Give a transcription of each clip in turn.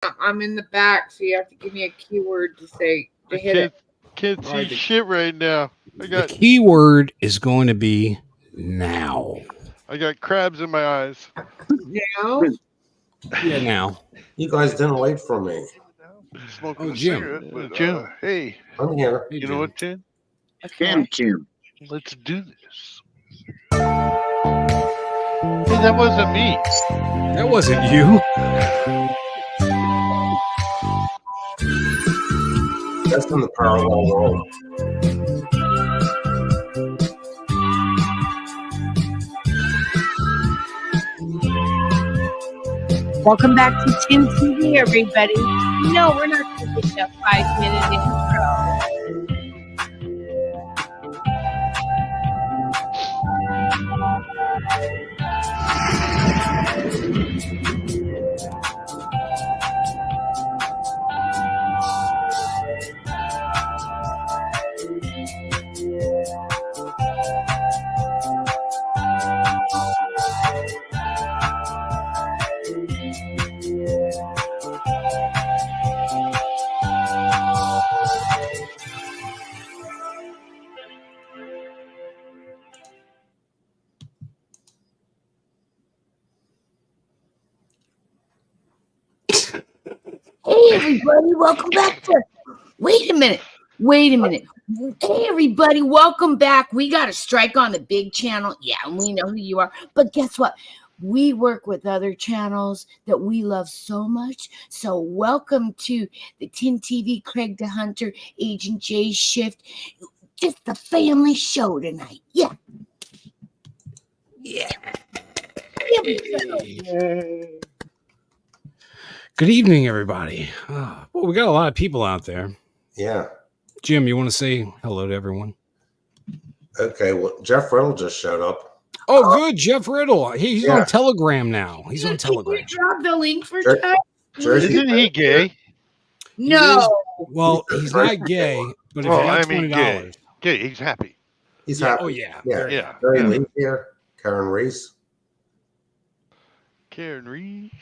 I'm in the back, so you have to give me a keyword to say to I hit it. can't All see right, shit right now. the keyword is going to be now. I got crabs in my eyes. Now, Yeah, now. You guys didn't wait for me. Smoking Oh, a Jim. cigarette, but Jim, hey, I'm here. Hey, you know Jim. what, Jim? okay. Jim. Let's do this. Hey, that wasn't me. That wasn't you. That's in the parallel world. Welcome back to Tim TV, everybody. No, we're not going to get a 5-minute intro. Hey, everybody, welcome back to. Wait a minute. Hey, everybody, welcome back. We got a strike on the big channel. Yeah, and we know who you are. But guess what? We work with other channels that we love so much. So, welcome to the Tin TV, Craig the Hunter, Agent J Shift. Just a family show tonight. Yeah. Yeah. Here we go. Good evening, everybody. Well, we got a lot of people out there. Yeah. Jim, you want to say hello to everyone? Okay. Well, Jeff Riddle just showed up. Oh, good. Jeff Riddle. He's Yeah. on Telegram now. He's on Can you Telegram. drop the link for Jer- Jeff? Jersey. Isn't he gay? No. Well, he's not gay, but if Well, you got I mean, gay. $20. Gay. He's happy. He's Yeah. happy. Oh, yeah. Yeah. Very Yeah. happy. Barry yeah. Lee here. Karen Reese. Karen Reese.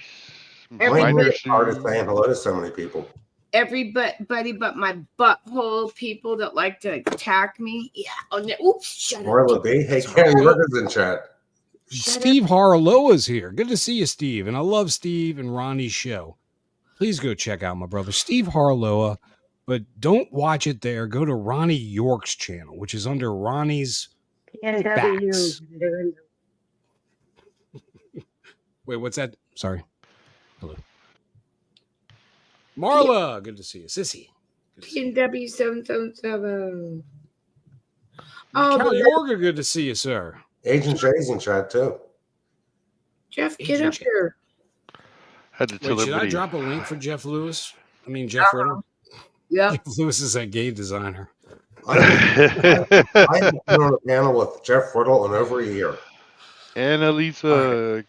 Everybody- Mine is hard to saying hello to so many people. Everybody but my butthole people that like to attack me. Yeah. Oh, no. Oops. Shut up. Marla B. Hey, Karen Rivers in chat. Steve Harlowa's here. Good to see you, Steve. And I love Steve and Ronnie's show. Please go check out my brother, Steve Harlowa. But don't watch it there. Go to Ronnie York's channel, which is under Ronnie's Facts. Wait, what's that? Sorry. Hello. Marla, good to see you. Sissy. PNW 777. Cal but Yorga, good to see you, sir. Agent Jay's in chat too. Jeff, get Agent up J. here. Had to tell Wait, should I everybody. drop a link for Jeff Lewis? I mean, Jeff Riddle? Yep. Jeff Lewis is a gay designer. I haven't been on a panel with Jeff Riddle in over a year. Annalisa.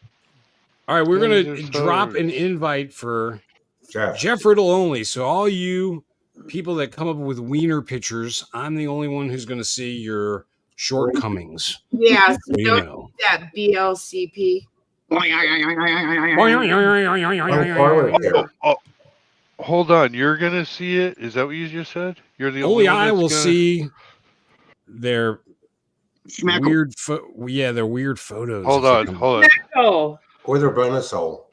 All right, we're going to Angel drop an Stars. invite for Jeff. Jeff Riddle only. So all you people that come up with wiener pictures, I'm the only one who's going to see your shortcomings. Yeah. So You don't know. do that BLCP. Oh, hold on. You're gonna see it? Is that what you just said? You're the Only one I that's will gonna... see their Smack 'em. weird their weird photos. Hold if they on. come- Hold on. Oh. Or their bonus hole.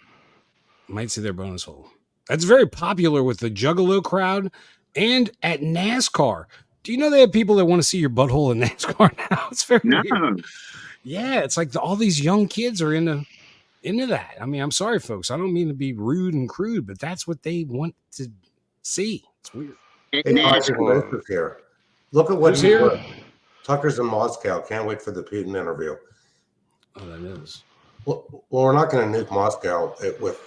Might see their bonus hole. That's very popular with the Juggalo crowd and at NASCAR. Do you know they have people that want to see your butthole in NASCAR now? It's very No. weird. Yeah, it's like all these young kids are into that. I mean, I'm sorry, folks. I don't mean to be rude and crude, but that's what they want to see. It's weird. Hey, Isaac Booth is here. Look at what Who's he's here? doing. Tucker's in Moscow. Can't wait for the Putin interview. Oh, that is. Well, we're not going to nuke Moscow with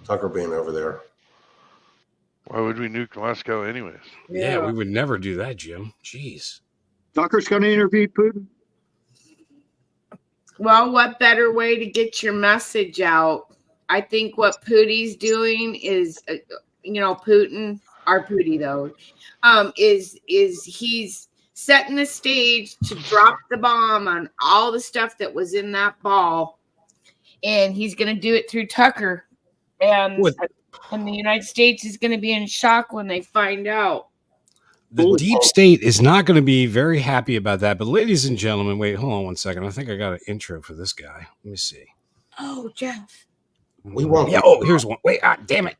Tucker being over there. Why would we nuke Moscow anyways? Yeah, we would never do that, Jim. Jeez. Tucker's going to interview Putin. Well, what better way to get your message out? I think what Pootie's doing is, Putin, our Pootie though, is he's setting the stage to drop the bomb on all the stuff that was in that ball, and he's going to do it through Tucker. And And the United States is going to be in shock when they find out. The deep state is not going to be very happy about that. But ladies and gentlemen, wait, hold on one second. I think I got an intro for this guy. Let me see. Oh, Jeff. We won't. Yeah. Oh, here's one. Wait. Damn it.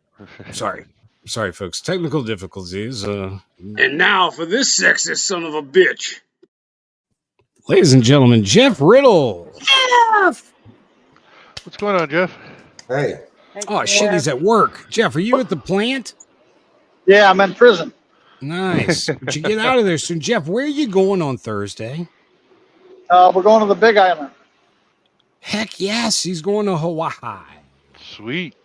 Sorry, folks. Technical difficulties. And now for this sexist son of a bitch. Ladies and gentlemen, Jeff Riddle. Jeff! What's going on, Jeff? Hey, Oh shit, he's at work. Jeff, are you at the plant? Yeah, I'm in prison. Nice. But you get out of there soon. Jeff, where are you going on Thursday? We're going to the Big Island. Heck yes, he's going to Hawaii. Sweet.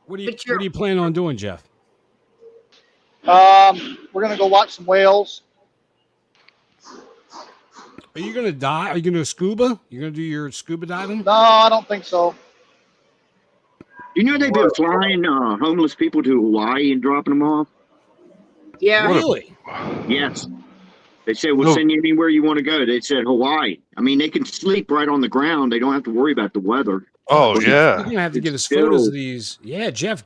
What are you planning on doing, Jeff? We're going to go watch some whales. Are you gonna dive? Are you gonna scuba? You gonna do your scuba diving? No, I don't think so. You know they've been flying homeless people to Hawaii and dropping them off? Yeah. Really? Yes. They said, we'll send you anywhere you want to go. They said Hawaii. I mean, they can sleep right on the ground. They don't have to worry about the weather. Oh, You're yeah. gonna have to get us Still- photos of these. Yeah, Jeff,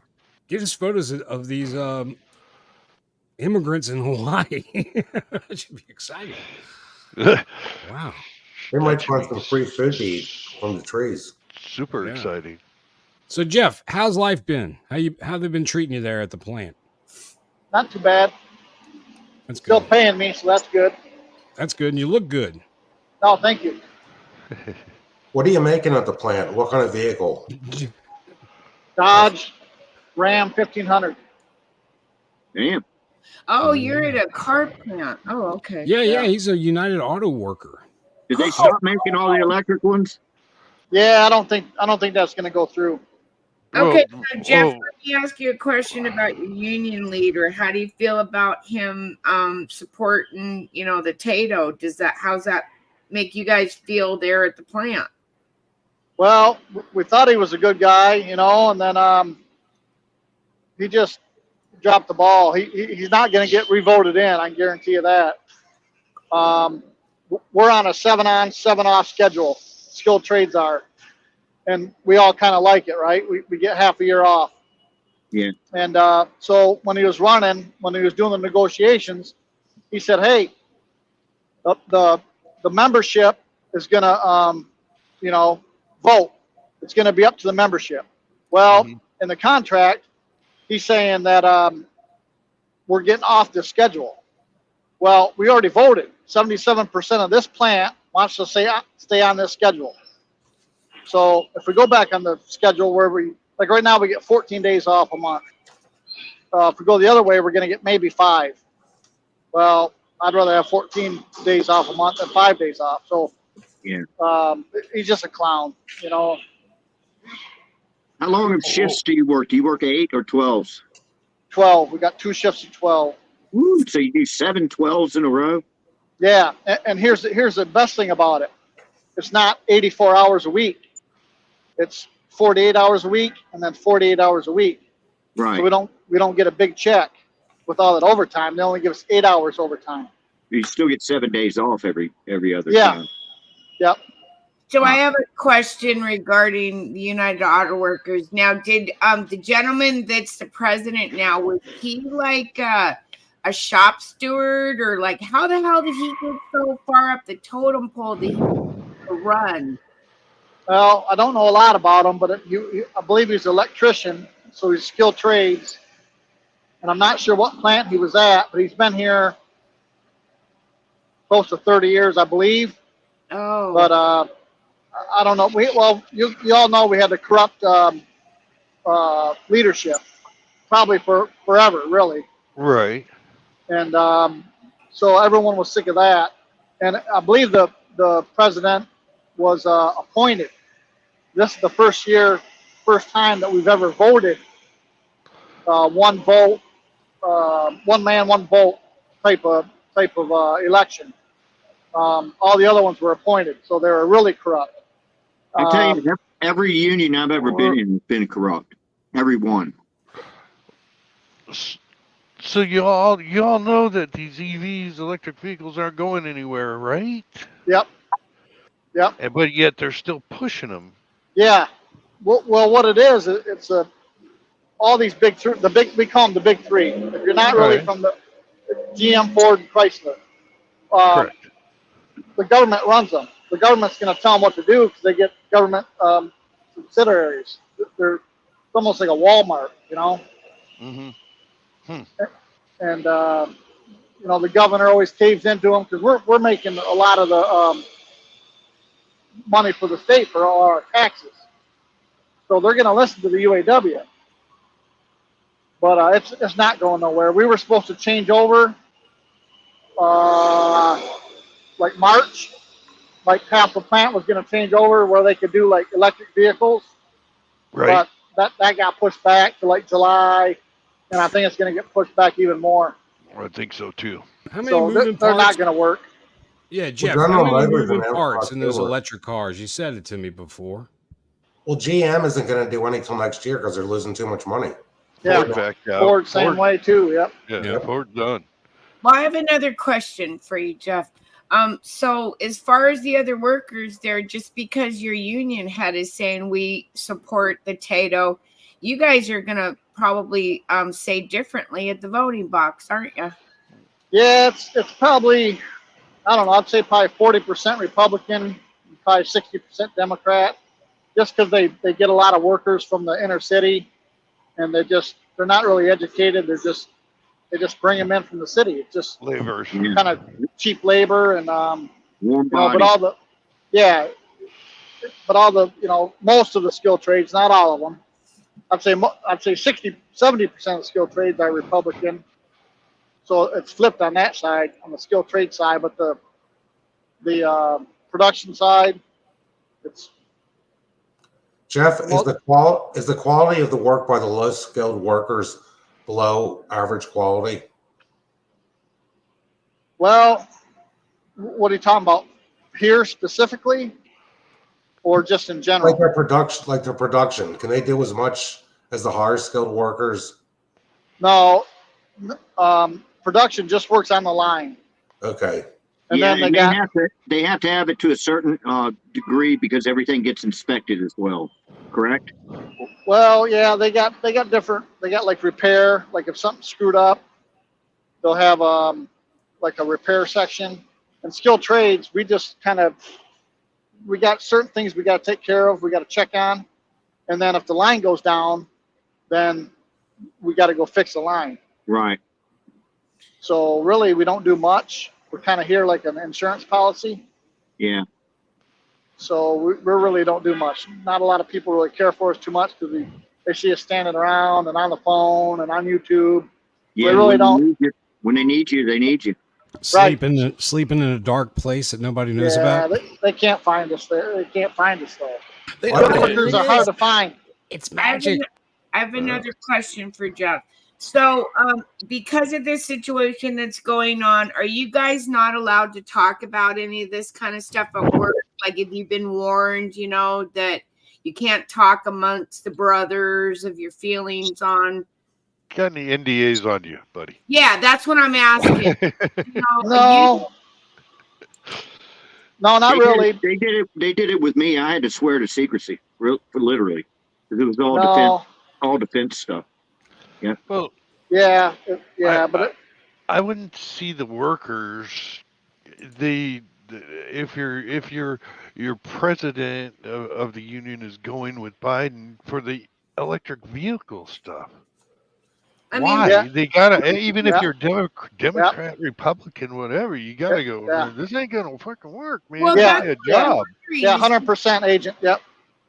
get us photos of these immigrants in Hawaii. That should be exciting. Wow. we might find some free food to eat from the trees. Super Yeah. exciting. So Jeff, how's life been? How they been treating you there at the plant? Not too bad. That's Still good. paying me, so that's good. That's good. And you look good. No, thank you. What are you making at the plant? What kind of vehicle? Dodge Ram 1500. Damn. Oh, you're at a car plant. Oh, okay. Yeah, he's a United Auto worker. Did they stop making all the electric ones? Yeah, I don't think that's going to go through. Okay, Whoa, so Jeff, whoa. let me ask you a question about your union leader. How do you feel about him supporting, the Tato? How's that make you guys feel there at the plant? Well, we thought he was a good guy, and then he just dropped the ball. He's not going to get revoted in. I can guarantee you that. We're on a 7-on, 7-off schedule. Skilled trades are, and we all kind of like it, right? We get half a year off. Yeah. And so when he was doing the negotiations, he said, "Hey, the membership is going to, vote. It's going to be up to the membership." Well, in the contract, he's saying that we're getting off the schedule. Well, we already voted. 77% of this plant wants to stay on this schedule. So if we go back on the schedule where like right now, we get 14 days off a month. If we go the other way, we're going to get maybe 5. Well, I'd rather have 14 days off a month than 5 days off. So Yeah. he's just a clown, How long of shifts do you work? Do you work 8 or 12s? 12. We got 2 shifts of 12. Woo, so you do 7 12s in a row? Yeah, and here's the best thing about it. It's not 84 hours a week. It's 48 hours a week and then 48 hours a week. Right. So we don't get a big check with all that overtime. They only give us 8 hours overtime. You still get 7 days off every other Yeah. time. Yep. So I have a question regarding the United Auto Workers. Now, did the gentleman that's the president now, was he like a shop steward, or like how the hell did he get so far up the totem pole that he could run? Well, I don't know a lot about him, but I believe he's an electrician, so he's skilled trades. And I'm not sure what plant he was at, but he's been here close to 30 years, I believe. Oh, But I don't know. You all know we had the corrupt leadership, probably forever, really. Right. And so everyone was sick of that. And I believe the president was appointed. This is the first time that we've ever voted one vote, one man, one vote type of election. All the other ones were appointed, so they were really corrupt. I tell you, every union I've ever been in has been corrupt. Every one. So you all know that these EVs, electric vehicles, aren't going anywhere, right? Yep. But yet they're still pushing them. Yeah. Well, what it is, it's all these we call them the big three. If you're not really Right. from the GM, Ford, and Chrysler, Correct. the government runs them. The government's going to tell them what to do because they get government subsidiaries. They're almost like a Walmart, you know. Mm-hmm. And you know, the governor always caves into them because we're making a lot of the money for the state for all our taxes. So they're going to listen to the UAW. But it's not going nowhere. We were supposed to change over like March. Like half the plant was going to change over where they could do like electric vehicles. Right. But that got pushed back to like July. And I think it's going to get pushed back even more. I think so too. How many So moving they're parts? not going to work. Yeah, Jeff. General How many Motors moving and parts in those October. electric cars? You said it to me before. Well, GM isn't going to do any till next year because they're losing too much money. Yeah, Ford back out. Ford same way too. Yep. Yeah, Yeah. Ford's done. Well, I have another question for you, Jeff. So as far as the other workers there, just because your union head is saying we support the Tato, you guys are gonna probably say differently at the voting box, aren't you? Yeah, it's probably, I don't know, I'd say probably 40% Republican, probably 60% Democrat, just because they get a lot of workers from the inner city, and they're not really educated. They just bring them in from the city. It's just Laborers. Yeah. kind of cheap labor, and Warm you know, body. but all the you know, most of the skilled trades, not all of them. I'd say 60-70% of the skilled trades are Republican. So it's flipped on that side, on the skilled trade side, but the production side, it's Jeff, is the quality of the work by the low skilled workers below average quality? well, what are you talking about here specifically, or just in general? Like their production. Can they do as much as the higher skilled workers? No, production just works on the line, Okay. and Yeah, then they and got they have to have it to a certain degree because everything gets inspected as well. Correct? well, yeah, they got different. They got like repair, like if something's screwed up, they'll have like a repair section. And skilled trades, we just we got certain things we got to take care of, we got to check on, and then if the line goes down, then we got to go fix the line. Right. So really, we don't do much. We're kind of here like an insurance policy. Yeah. So we really don't do much. Not a lot of people really care for us too much because they see us standing around and on the phone and on YouTube. Yeah. really when don't- they need you- When they need you, they need you. Sleeping in a dark place that nobody knows Yeah, about. they can't find us there. They can't find us there. They Well, don't know what Workers it are hard is. to find. It's I have magic. I have another question for Jeff. So, because of this situation that's going on, are you guys not allowed to talk about any of this kind of stuff at work? Like, have you been warned, you know, that you can't talk amongst the brothers of your feelings on? Got any NDAs on you, buddy? Yeah, that's what I'm asking. You know, No, not They really. They did it with me. I had to swear to secrecy, literally, because it was all defense stuff. Well, Yeah, I- but I wouldn't see the workers. If your president of the union is going with Biden for the electric vehicle stuff. I mean, Why? Yeah. They gotta, even if Yeah. you're Democrat, Republican, whatever, you gotta go. Yeah. This ain't gonna fucking work, man. Well, Give me a yeah. job. yeah, 100% agent. Yep.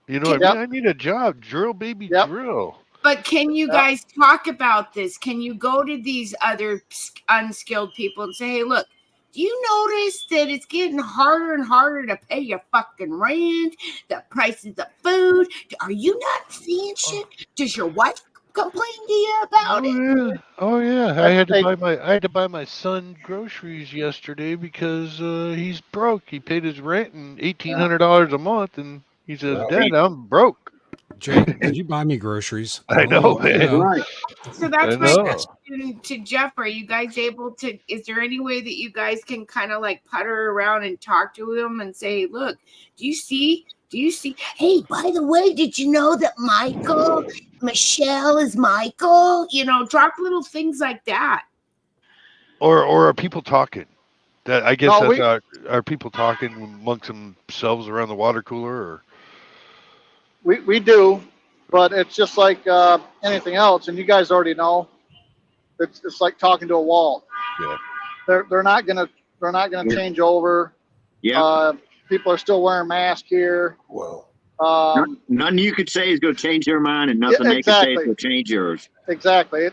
You know what Yep. I mean? I need a job. Drill, baby, Yep. drill. But can you Yeah. guys talk about this? Can you go to these other unskilled people and say, hey, look, do you notice that it's getting harder and harder to pay your fucking rent, the prices of food? Are you not seeing shit? Does your wife complain to you about it? Yeah. Oh yeah. I That's had to like- buy my son groceries yesterday because he's broke. He paid his rent and $1,800 a month, and he says, Wow. "Dad, I'm broke." Jake, could you buy me groceries? I know, You man. Right. So that's I my know. question to Jeff. Are you guys able to, is there any way that you guys can kind of like putter around and talk to him and say, look, do you see Do you see? Hey, by the way, did you know that Michelle is Michael? You know, drop little things like that. Or are people talking? That I guess No, that's are people talking amongst themselves around the water cooler? Or we do, but it's just like anything else, and you guys already know. It's like talking to a wall. Yeah. They're not gonna change over. Yeah. People are still wearing masks here. Well, Nothing you could say is going to change their mind, and nothing they can say is going to change yours. Exactly.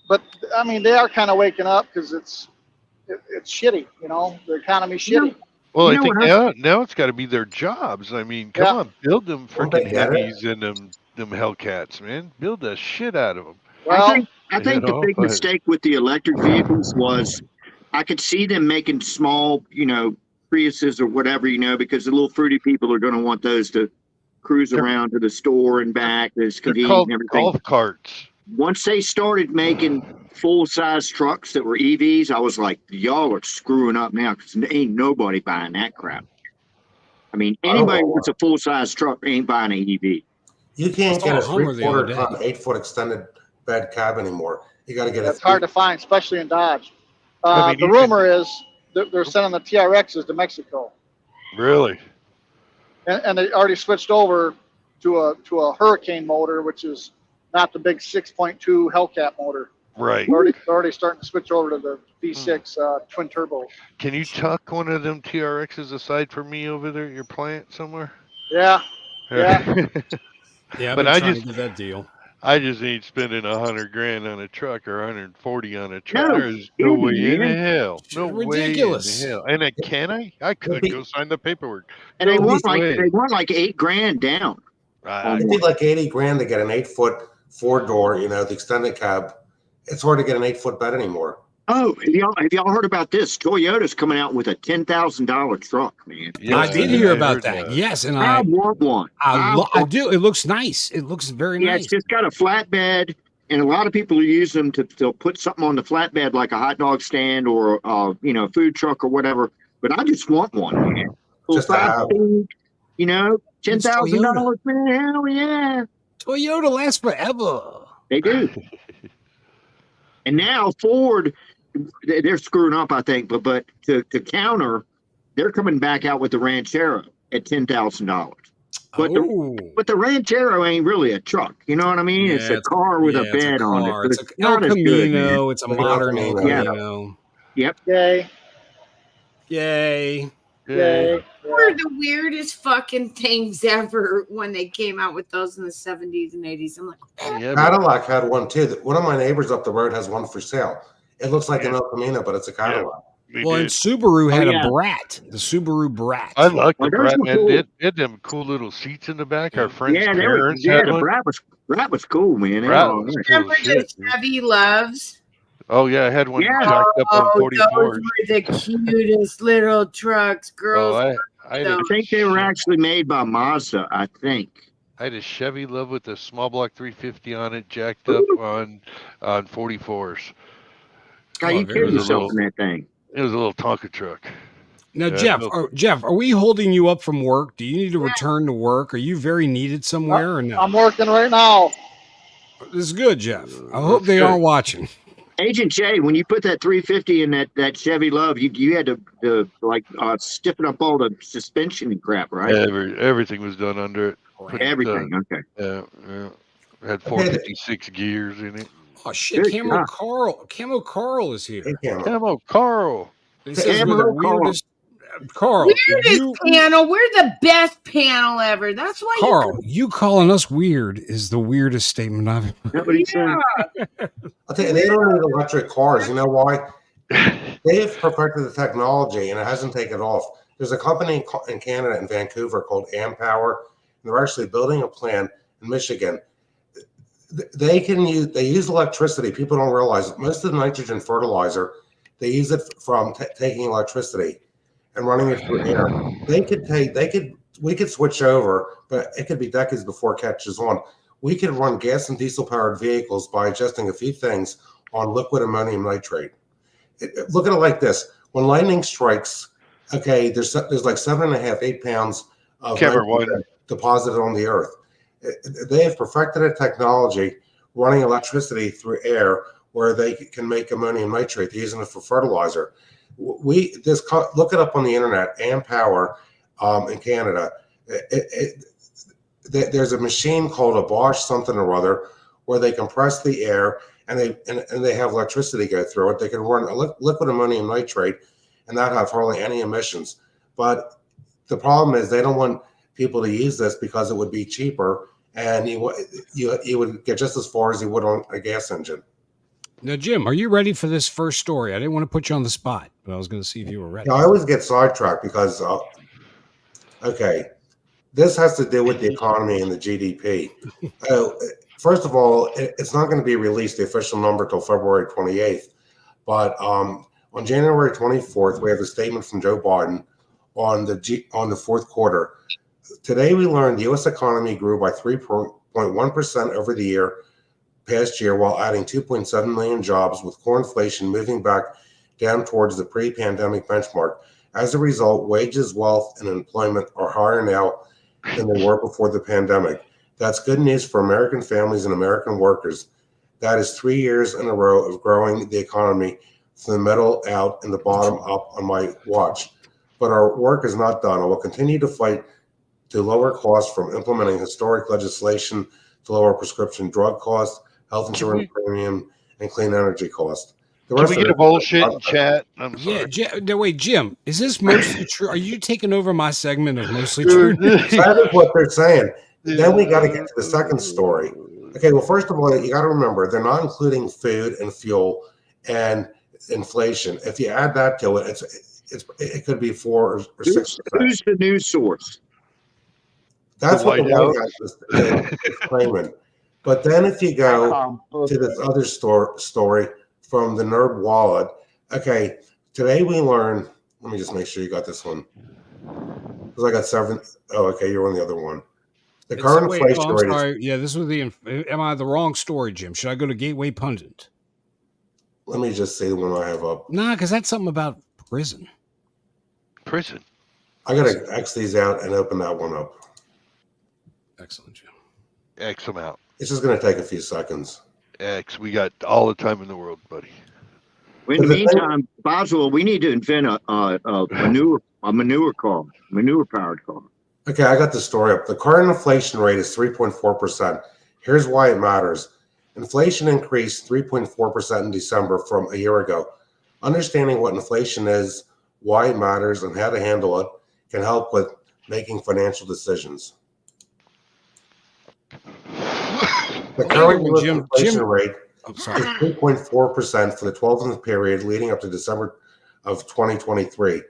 But I mean, they are kind of waking up because it's shitty. You know, the economy's shitty. Well, You I know think now it's got to be their jobs. I mean, come on, build them Won't they freaking get it? heavies and them Hellcats, man. Build the shit out of them. Well, I think the big mistake with the electric vehicles was I could see them making small, Priuses or whatever, because the little fruity people are going to want those to cruise around to the store and back. It's They're convenient called and everything. golf carts. Once they started making full-size trucks that were EVs, I was like, y'all are screwing up now because ain't nobody buying that crap. I mean, anybody who wants a full-size truck ain't buying an EV. you can't I get a saw a Hummer the other 3/4 ton, 8-foot extended bed cab anymore. You got to get that's hard to find, especially in Dodge. I mean, The rumor is they're sending the TRXs to Mexico, Really? and they already switched over to a Hurricane motor, which is not the big 6.2 Hellcat motor. Right. They're already starting to switch over to the V6 twin turbo. Can you tuck one of them TRXs aside for me over there at your plant somewhere? Yeah. Yeah. Yeah, But but I trying just- to get that deal. I just ain't spending $100,000 on a truck or 140 on a truck. No There's no way in kidding, hell. No Ridiculous. way in hell. And can I? I could go sign the paperwork. And they No want way. like $8,000 down. It'd be like 80 grand to get an 8-foot 4-door, the extended cab. It's hard to get an 8-foot bed anymore. Oh, have y'all heard about this? Toyota's coming out with a $10,000 truck, man. Yeah, I did hear I about heard that. that. Yes, and I want one. I do. It looks nice. It looks very Yeah, nice. it's just got a flatbed, and a lot of people use them to put something on the flatbed, like a hot dog stand or a food truck or whatever. But I just want one, man. Just to have. $10,000, man. Hell yeah, Toyota lasts forever. they do. And now Ford, they're screwing up, I think. But to counter, they're coming back out with the Ranchero at $10,000. But the Ranchero ain't really a truck. You know what I mean? Yeah, it's a car with a bed on it. But It's it's a El not as good, man. Camino. It's a modern El Yeah. Camino. Yay. Yay. Yay. Were the weirdest fucking things ever when they came out with those in the 70s and 80s. I'm like, Yeah, but Cadillac had one too. One of my neighbors up the road has one for sale. It looks like an El Camino, but it's a Cadillac. we Well, did. and Subaru had yeah. a Brat. The Subaru Brat. I like the Well, those Brat, were man. cool. It had them cool little seats in the back. Our friends' Yeah, parents had the one. Brat was cool, man. Brat Oh, was man. cool remember as shit, the dude. Chevy Loves? Oh yeah, I had one Yeah. jacked up on Oh, those 44s. were the cutest little trucks. Girls, Oh, I had a I think they were actually made by Mazda, I think. I had a Chevy Love with a small block 350 on it, jacked up on 44s. God, Oh, you very killed nice. yourself in that thing. It was a little Tonka truck. Now, Yeah, Jeff, are we holding you up from work? Do you need to return to work? Are you very needed somewhere or no? I'm working right now. This is good, Jeff. I hope That's they good. aren't watching. Agent J, when you put that 350 in that Chevy Love, you had to stiffen up all the suspension and crap, right? Everything was done under it. Put, Everything. Okay. Yeah. Had 456 gears in it. Oh shit, Good Camo God. Carl is here. Hey, Camo. Come on, Carl. He says Camo we're the Carl. weirdest. Carl, weirdest panel. We're the best panel ever. That's why Carl, you calling us weird is the weirdest statement I've ever. That's what he said. I'll tell you, they don't need electric cars. You know why? They've perfected the technology and it hasn't taken off. There's a company in Canada, in Vancouver, called Ampower, and they're actually building a plant in Michigan. They use electricity. People don't realize it. Most of the nitrogen fertilizer, they use it from taking electricity and running it through air. We could switch over, but it could be decades before it catches on. We could run gas and diesel powered vehicles by adjusting a few things on liquid ammonium nitrate. Look at it like this: when lightning strikes, okay, there's like 7.5, 8 pounds of Camera nitrogen one. deposited on the earth. They have perfected a technology running electricity through air where they can make ammonium nitrate using it for fertilizer. Look it up on the internet. Ampower in Canada. There's a machine called a Bosch something or other where they compress the air and they have electricity go through it. They can run liquid ammonium nitrate and not have hardly any emissions. But the problem is they don't want people to use this because it would be cheaper and you would get just as far as you would on a gas engine. Now, Jim, are you ready for this first story? I didn't want to put you on the spot, but I was going to see if you were ready. Yeah, I always get sidetracked because, this has to do with the economy and the GDP. First of all, it's not going to be released, the official number, till February 28th. But on January 24th, we have a statement from Joe Biden on the fourth quarter. Today, we learned the U.S. economy grew by 3.1% over the past year, while adding 2.7 million jobs, with core inflation moving back down towards the pre-pandemic benchmark. As a result, wages, wealth, and employment are higher now than they were before the pandemic. That's good news for American families and American workers. That is 3 years in a row of growing the economy from the middle out and the bottom up on my watch. But our work is not done. I will continue to fight to lower costs, from implementing historic legislation to lower prescription drug costs, health insurance premium, and clean energy costs. Can we get a bullshit in chat? I'm Yeah, sorry. wait, Jim, is this mostly true? Are you taking over my segment of mostly true? That is what they're saying. Then we got to get to the second story. Okay, well, first of all, you got to remember they're not including food and fuel and inflation. If you add that to it, it could be 4 or 6%. Who's the news source? That's The what the White White House is claiming. But then if you go to this other story from the Nerd Wallet, okay, today we learned, let me just make sure you got this one. Because I got 7. Oh, okay, you're on the other one. The current inflation I'm rate sorry. Yeah, this was am I the wrong story, Jim? Should I go to Gateway Pundit? Let me just see the one I have up. Nah, because that's something about prison. Prison. I got to X these out and open that one up. Excellent, Jim. X them out. It's just going to take a few seconds. X. We got all the time in the world, buddy. In the meantime, Boswell, we need to invent a manure powered car. Okay, I got the story up. The current inflation rate is 3.4%. Here's why it matters. Inflation increased 3.4% in December from a year ago. Understanding what inflation is, why it matters, and how to handle it can help with making financial decisions. The current US inflation rate is 3.4% for the 12-month period leading up to December of 2023.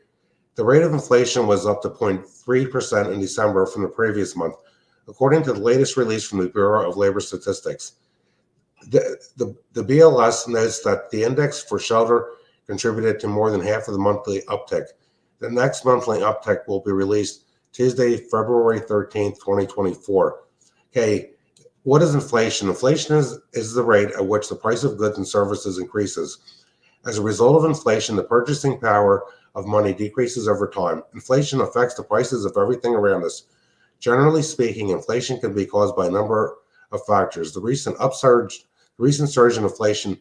The rate of inflation was up to 0.3% in December from the previous month, according to the latest release from the Bureau of Labor Statistics. The BLS notes that the index for shelter contributed to more than half of the monthly uptick. The next monthly uptick will be released Tuesday, February 13th, 2024. Okay, what is inflation? Inflation is the rate at which the price of goods and services increases. As a result of inflation, the purchasing power of money decreases over time. Inflation affects the prices of everything around us. Generally speaking, inflation can be caused by a number of factors. The recent surge in inflation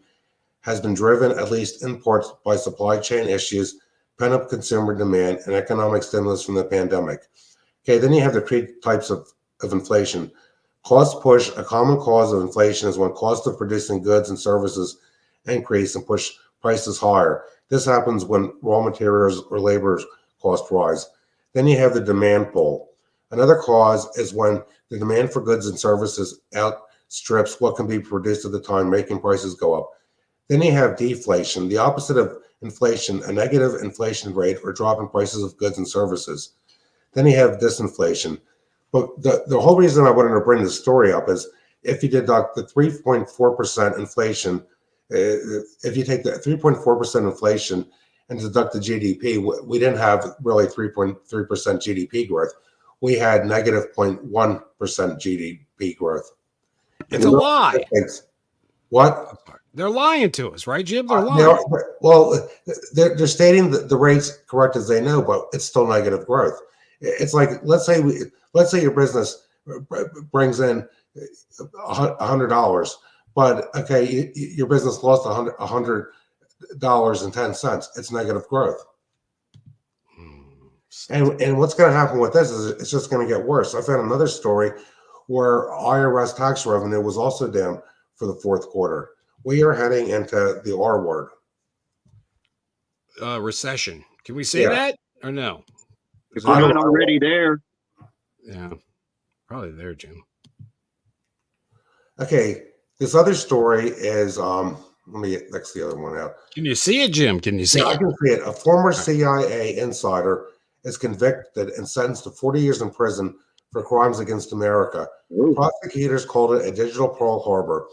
has been driven, at least in part, by supply chain issues, pent-up consumer demand, and economic stimulus from the pandemic. Okay, then you have the three types of inflation. Cost push. A common cause of inflation is when cost of producing goods and services increase and push prices higher. This happens when raw materials or labor costs rise. Then you have the demand pull. Another cause is when the demand for goods and services outstrips what can be produced at the time, making prices go up. Then you have deflation, the opposite of inflation, a negative inflation rate or drop in prices of goods and services. Then you have disinflation. But the whole reason I wanted to bring this story up is if you deduct the 3.4% inflation, if you take the 3.4% inflation and deduct the GDP, we didn't have really 3.3% GDP growth. We had negative 0.1% GDP growth. It's a lie. What? They're lying to us, right, Jim? They're lying. They're stating the rates correct as they know, but it's still negative growth. It's like let's say your business brings in $100, but okay, your business lost $100.10. It's negative growth. And what's going to happen with this is it's just going to get worse. I found another story where IRS tax revenue was also down for the fourth quarter. We are heading into the R word. Recession. Can we say Yeah. that or no? If we're not already there, Yeah, probably there, Jim. Okay, this other story is let me X the other one out. Can you see it, Jim? Can you see Yeah, I it? can see it. A former CIA insider is convicted and sentenced to 40 years in prison for crimes against America. ooh, Prosecutors called it a digital Pearl Harbor.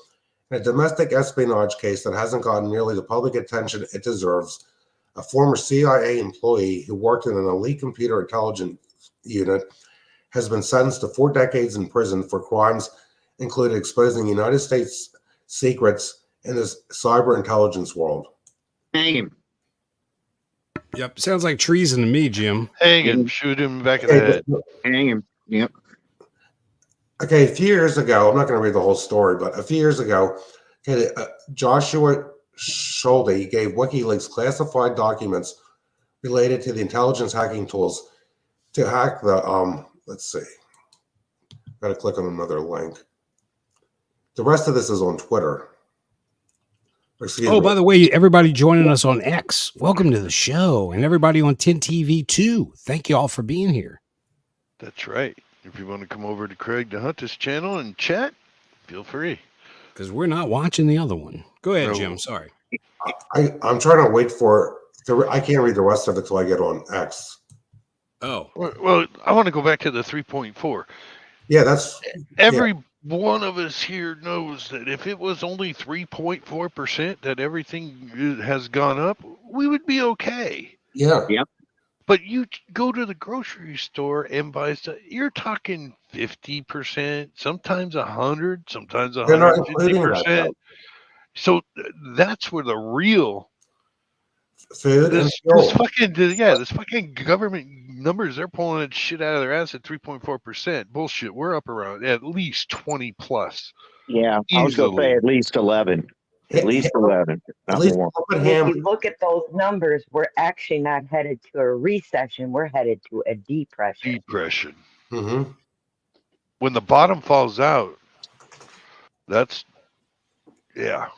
In a domestic espionage case that hasn't gotten nearly the public attention it deserves, a former CIA employee who worked in an elite computer intelligence unit has been sentenced to 4 decades in prison for crimes including exposing United States secrets in this cyber intelligence world. hang him. Yep. Sounds like treason to me, Jim. Hang him, shoot him back in the head. Hang him. Yep. Okay, a few years ago, I'm not going to read the whole story, but a few years ago, okay, Joshua Schulte gave WikiLeaks classified documents related to the intelligence hacking tools to hack the, let's see, got to click on another link. The rest of this is on Twitter. Excuse me. By the way, everybody joining us on X, welcome to the show. And everybody on 10 TV too. Thank you all for being here. That's right. If you want to come over to Craig DeHuntis channel and chat, feel free. Because we're not watching the other one. Go ahead, No. Jim. Sorry. I'm trying to wait for, I can't read the rest of it till I get on X. Oh, Well, I want to go back to the 3.4. Yeah, that's, Every one of us here knows that if it was only 3.4% that everything has gone up, we would be okay. yeah. But you go to the grocery store and buy stuff, you're talking 50%, sometimes 100, sometimes They're not including that, 150%. though. So that's where the real Food and this fuel. fucking government numbers, they're pulling that shit out of their ass at 3.4%. Bullshit. We're up around at least 20 plus. Yeah, I was going to say Easily. at least 11. At least 11. At Not least more. open And if ham. you look at those numbers, we're actually not headed to a recession. We're headed to a depression. Depression. Mm-hmm. When the bottom falls out, that's, yeah.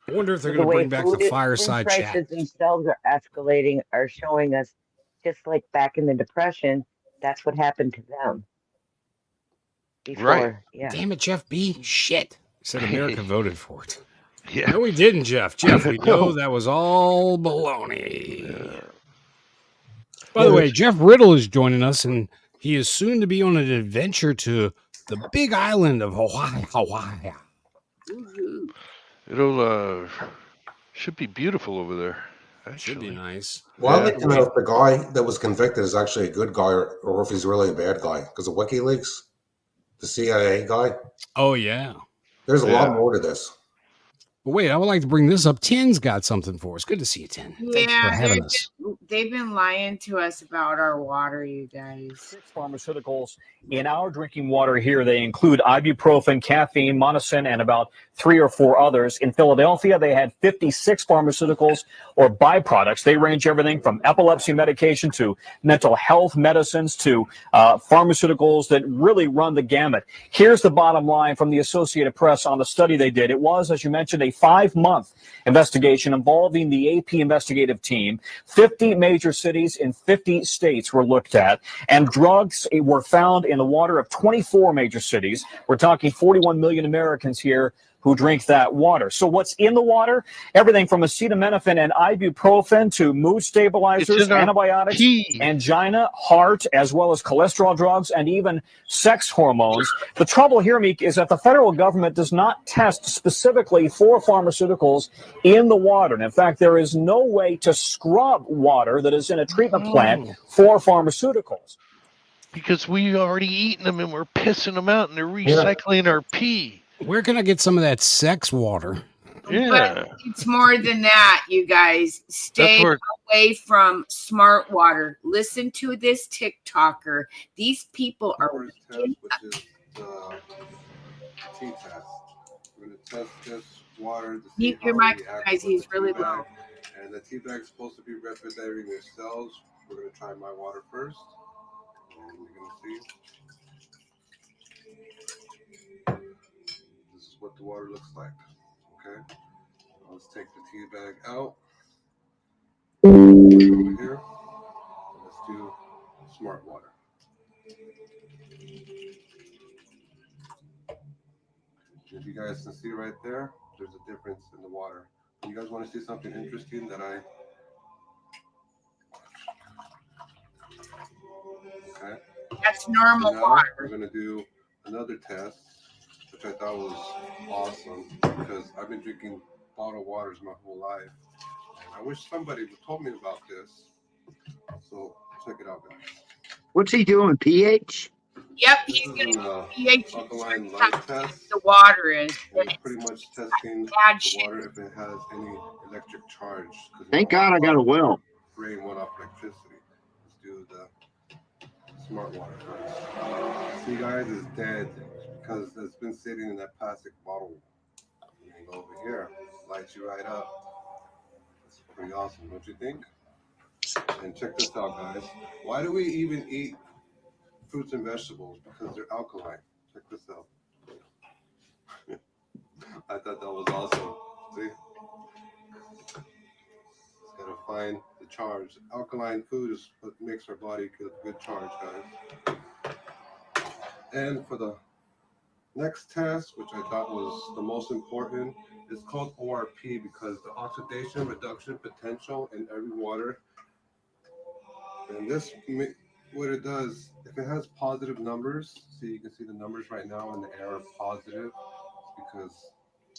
I wonder if they're The going to way bring back food the fireside prices chat. themselves are escalating, are showing us, just like back in the Depression, that's what happened to them. Before, Right. yeah. Damn it, Jeff B. Shit. Said America voted for it. Yeah. No, we didn't, Jeff. Jeff, we know that was all baloney. By the way, Jeff Riddle is joining us, and he is soon to be on an adventure to the big island of Hawaii. It'll, should be beautiful over there. Should be Actually. nice. Well, I'd Yeah. like to know if the guy that was convicted is actually a good guy or if he's really a bad guy. Because of WikiLeaks, the CIA guy, Oh, yeah. there's a lot Yeah. more to this. But wait, I would like to bring this up. Ten's got something for us. Good to see you, Ten. Thanks for Yeah, having us. they've been lying to us about our water, you guys. 6 pharmaceuticals in our drinking water here. They include ibuprofen, caffeine, monosin, and about 3 or 4 others. In Philadelphia, they had 56 pharmaceuticals or byproducts. They range everything from epilepsy medication to mental health medicines to pharmaceuticals that really run the gamut. Here's the bottom line from the Associated Press on the study they did. It was, as you mentioned, a 5-month investigation involving the AP investigative team. 50 major cities in 50 states were looked at, and drugs were found in the water of 24 major cities. We're talking 41 million Americans here who drink that water. So what's in the water? Everything from acetaminophen and ibuprofen to mood stabilizers, in our antibiotics, pee. angina, heart, as well as cholesterol drugs, and even sex hormones. The trouble here, Meek, is that the federal government does not test specifically for pharmaceuticals in the water. And in fact, there is no way to scrub water that is in a treatment plant for pharmaceuticals. Because we already eaten them and we're pissing them out and they're recycling our pee. Where can I get some of that sex water? Yeah. But it's more than that, you guys. Stay That's where away from smart water. Listen to this TikToker. These people are First test, which is the T-test. We're going to test this water to see Mute your how it mic, reacts guys. with He's the really tea low. bag. And the tea bag is supposed to be replicating your cells. We're going to try my water first. And you're going to see. This is what the water looks like. Okay. Let's take the tea bag out. Over here. Let's do smart water. If you guys can see right there, there's a difference in the water. You guys want to see something interesting that I... Okay. That's normal Now water. we're going to do another test, which I thought was awesome because I've been drinking bottled waters my whole life. And I wish somebody would told me about this. So check it out, guys. What's he doing? pH? Yep, This he's is going an to pH alkaline how light test. the water is. And it's pretty much testing Bad the shit. water if it has any electric charge. 'Cause Thank God I got a well. brain went off electricity. Let's do the smart water first. See, guys, it's dead because it's been sitting in that plastic bottle. And go over here, lights you right up. It's pretty awesome, don't you think? And check this out, guys. Why do we even eat fruits and vegetables? Because they're alkaline. Check this out. I thought that was awesome. See? Just gotta find the charge. Alkaline food is what makes our body get a good charge, guys. And for the next test, which I thought was the most important, is called ORP because the oxidation reduction potential in every water. And this, what it does, if it has positive numbers, see, you can see the numbers right now in the air are positive because,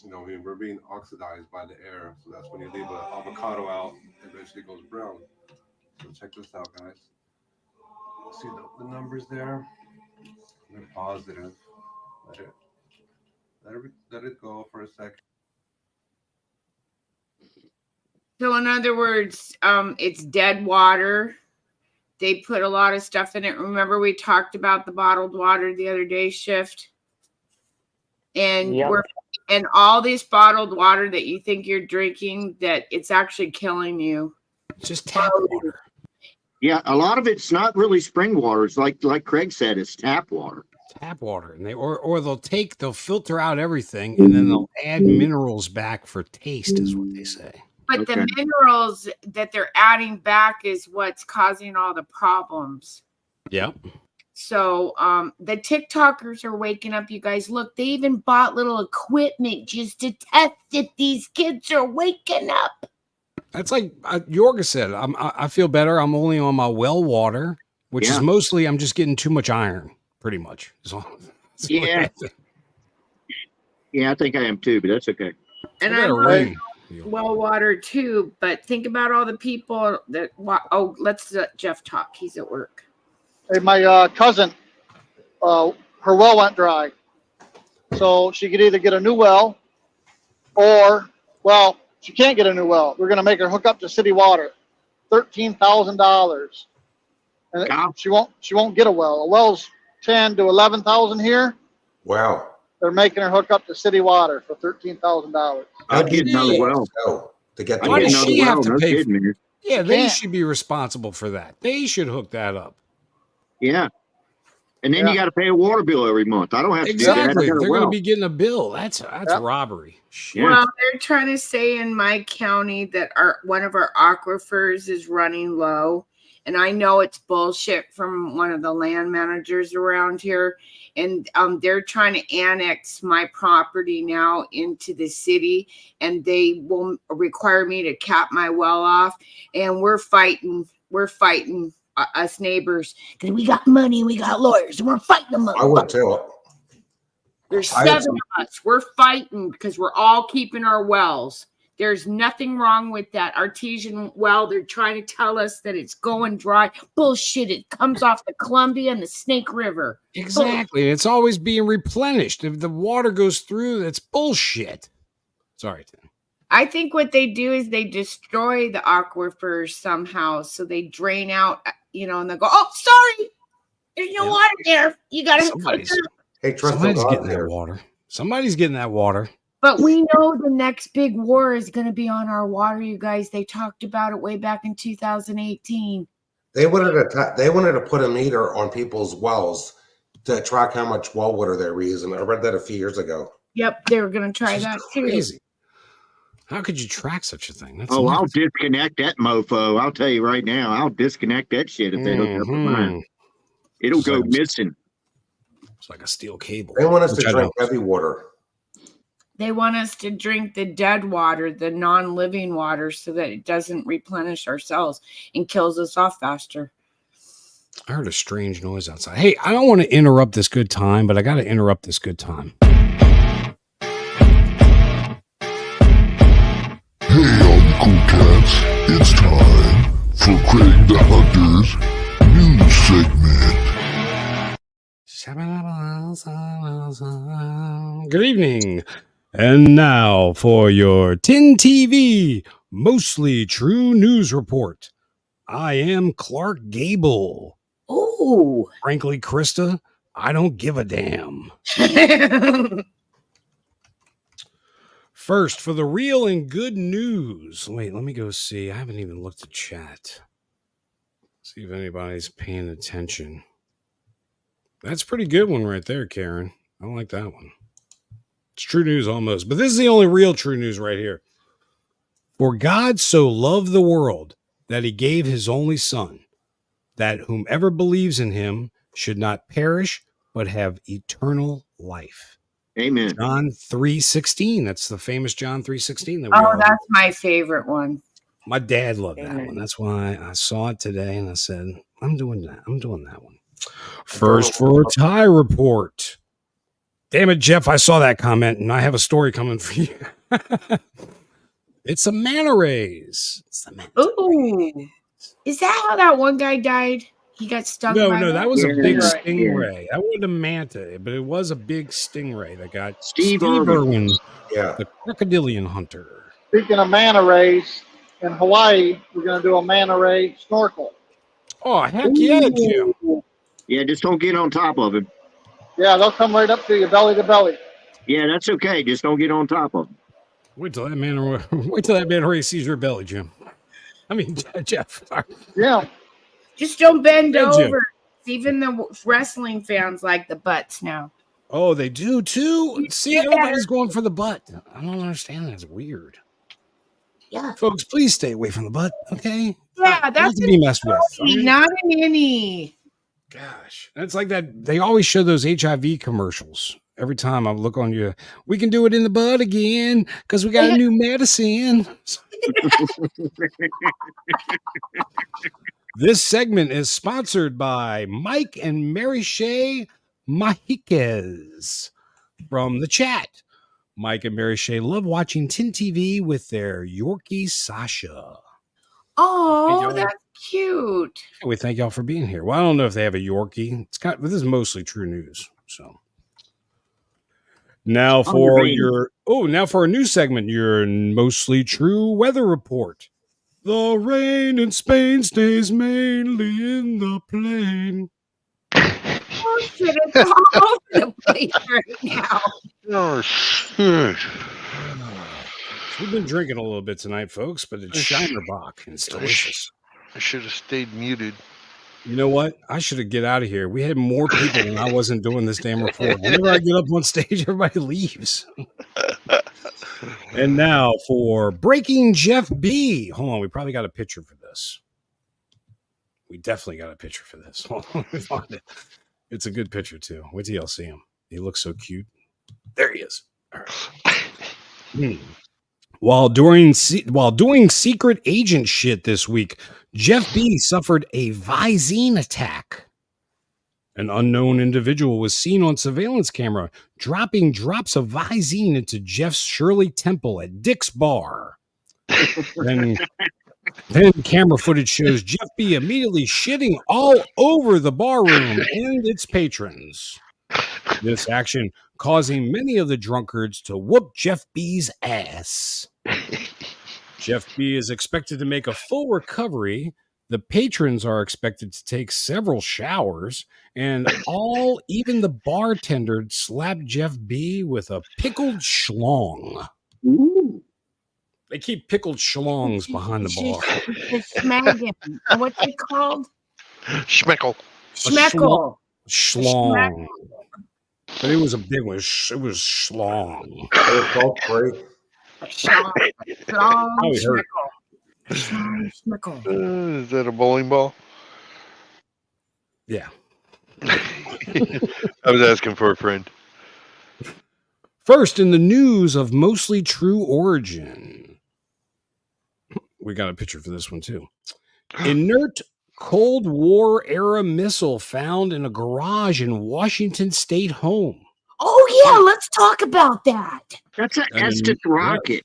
you know, we're being oxidized by the air. So that's when you leave an avocado out, it eventually goes brown. So check this out, guys. See the numbers there? They're positive. Let it go for a second. So in other words, it's dead water. They put a lot of stuff in it. Remember we talked about the bottled water the other day, Shift? And Yep. and all this bottled water that you think you're drinking, that it's actually killing you. It's just tap water. Yeah, a lot of it's not really spring water. It's like Craig said, it's tap water. Tap water, and they'll filter out everything, and then they'll add minerals back for taste, is what they say. But Okay. the minerals that they're adding back is what's causing all the problems. Yep. So the TikTokers are waking up, you guys. Look, they even bought little equipment just to test if these kids are waking up. That's like Yorga said. I feel better. I'm only on my well water, which is Yeah. mostly I'm just getting too much iron, pretty much. So, Yeah. Yeah, I think I am too, but that's okay. And I got a I'm ring. well water too, but think about all the people that let's let Jeff talk. He's at work. Hey, my cousin, her well went dry. So she could either get a new well or, well, she can't get a new well. We're going to make her hook up to city water. $13,000. And Yeah. she won't get a well. A well's 10 to 11,000 here. Wow. They're making her hook up to city water for $13,000. I'd get another well. So, to get I'd Why get does another she have well. to No pay kidding, man. Yeah, they can't. should be responsible for that. They should hook that up. Yeah. And then you Yeah. got to pay a water bill every month. I don't have to Exactly. do that. I They're got a going to well. be getting a bill. That's Yep. robbery. Shit. Yeah. Well, they're trying to say in my county that one of our aquifers is running low. And I know it's bullshit from one of the land managers around here. And they're trying to annex my property now into the city. And they will require me to cap my well off. And we're fighting. Us neighbors, because we got money and we got lawyers. And we're fighting them. I would too. There's I had 7 of us. We're fighting because we're all keeping our wells. There's nothing wrong with that artesian well. They're trying to tell us that it's going dry. Bullshit. It comes off the Columbia and the Snake River. Exactly. It's always being replenished. If the water goes through, that's bullshit. Sorry, Tim. I think what they do is they destroy the aquifers somehow. So they drain out, and they go, oh, sorry. There's no water there. You got to Hey, trust somebody's God getting there. that water. Somebody's getting that water. But we know the next big war is going to be on our water, you guys. They talked about it way back in 2018. They wanted to put a meter on people's wells to track how much well water they're using. I read that a few years ago. Yep, they were going to try that too. Crazy. How could you track such a thing? That's I'll nuts. disconnect that mofo. I'll tell you right now, I'll disconnect that shit if they don't have mine. It'll go missing. It's like a steel cable. They want us to drink heavy water. They want us to drink the dead water, the non-living water, so that it doesn't replenish our cells and kills us off faster. I heard a strange noise outside. Hey, I don't want to interrupt this good time, but I got to interrupt this good time. Hey, all you cool cats, it's time for Craig the Hunter's news segment. Good evening. And now for your Tin TV Mostly True News Report. I am Clark Gable. Oh. Frankly, Krista, I don't give a damn. First, for the real and good news. Wait, let me go see. I haven't even looked at chat. See if anybody's paying attention. That's a pretty good one right there, Karen. I like that one. It's true news almost, but this is the only real true news right here. For God so loved the world that he gave his only son, that whomever believes in him should not perish, but have eternal life. Amen. John 3:16. That's the famous John 3:16. That's my favorite one. My dad loved that Amen. one. That's why I saw it today and I said, I'm doing that. I'm doing that one. First for a tie report. Damn it, Jeff, I saw that comment and I have a story coming for you. It's a manta rays. It's the manta Ooh. Is that how that one guy died? He got stung by that was a big right. stingray. That wasn't a manta, but it was a big stingray that got Steve Irwin, Yeah. the crocodilian hunter. Speaking of manta rays, in Hawaii, we're going to do a manta ray snorkel. Oh, heck yeah, Jim. Yeah, just don't get on top of him. Yeah, they'll come right up to you, belly to belly. Yeah, that's okay. Just don't get on top of him. Wait till that manta ray sees your belly, Jim. I mean, Jeff. Sorry. Yeah. Just don't bend Yeah, Jim. over. Even the wrestling fans like the butts now. Oh, they do too? See, Yeah. everybody's going for the butt. I don't understand. That's weird. Yeah. Folks, please stay away from the butt, okay? Yeah, Not that's to be messed with. all right? not an innie. Gosh, it's like that. They always show those HIV commercials. Every time I look on you, we can do it in the butt again because we got a new medicine. This segment is sponsored by Mike and Mary Shay Mahiquez from the chat. Mike and Mary Shay love watching Tin TV with their Yorkie Sasha. Oh, Hey, that's cute. We thank y'all for being here. Well, I don't know if they have a Yorkie. It's kind of, this is mostly true news. So now for a new segment, your mostly true weather report. The rain in Spain stays mainly in the plain. Oh, shit, it's all over the place right now. Oh, shit. We've been drinking a little bit tonight, folks, but it's Shinerbach and it's delicious. I should have stayed muted. You know what? I should have get out of here. We had more people when I wasn't doing this damn report. Whenever I get up on stage, everybody leaves. And now for Breaking Jeff B. Hold on, we probably got a picture for this. We definitely got a picture for this. Hold on, let me find it. It's a good picture too. Wait till y'all see him. He looks so cute. There he is. All right. While doing secret agent shit this week, Jeff B suffered a Visine attack. An unknown individual was seen on surveillance camera dropping drops of Visine into Jeff's Shirley Temple at Dick's Bar. Then camera footage shows Jeff B immediately shitting all over the bar room and its patrons. This action causing many of the drunkards to whoop Jeff B's ass. Jeff B is expected to make a full recovery. The patrons are expected to take several showers, and even the bartender slapped Jeff B with a pickled schlong. Ooh. They keep pickled schlongs behind the bar. It's schmaggin. What's it called? Schmeckle. Schmeckle. Schlong. But it was a big one. It was schlong. It was called free. Schmeckle. Is that a bowling ball? Yeah. I was asking for a friend. First, in the news of mostly true origin, we got a picture for this one too. Inert Cold War era missile found in a garage in Washington State home. Oh yeah, let's talk about that. That's an Estes rocket.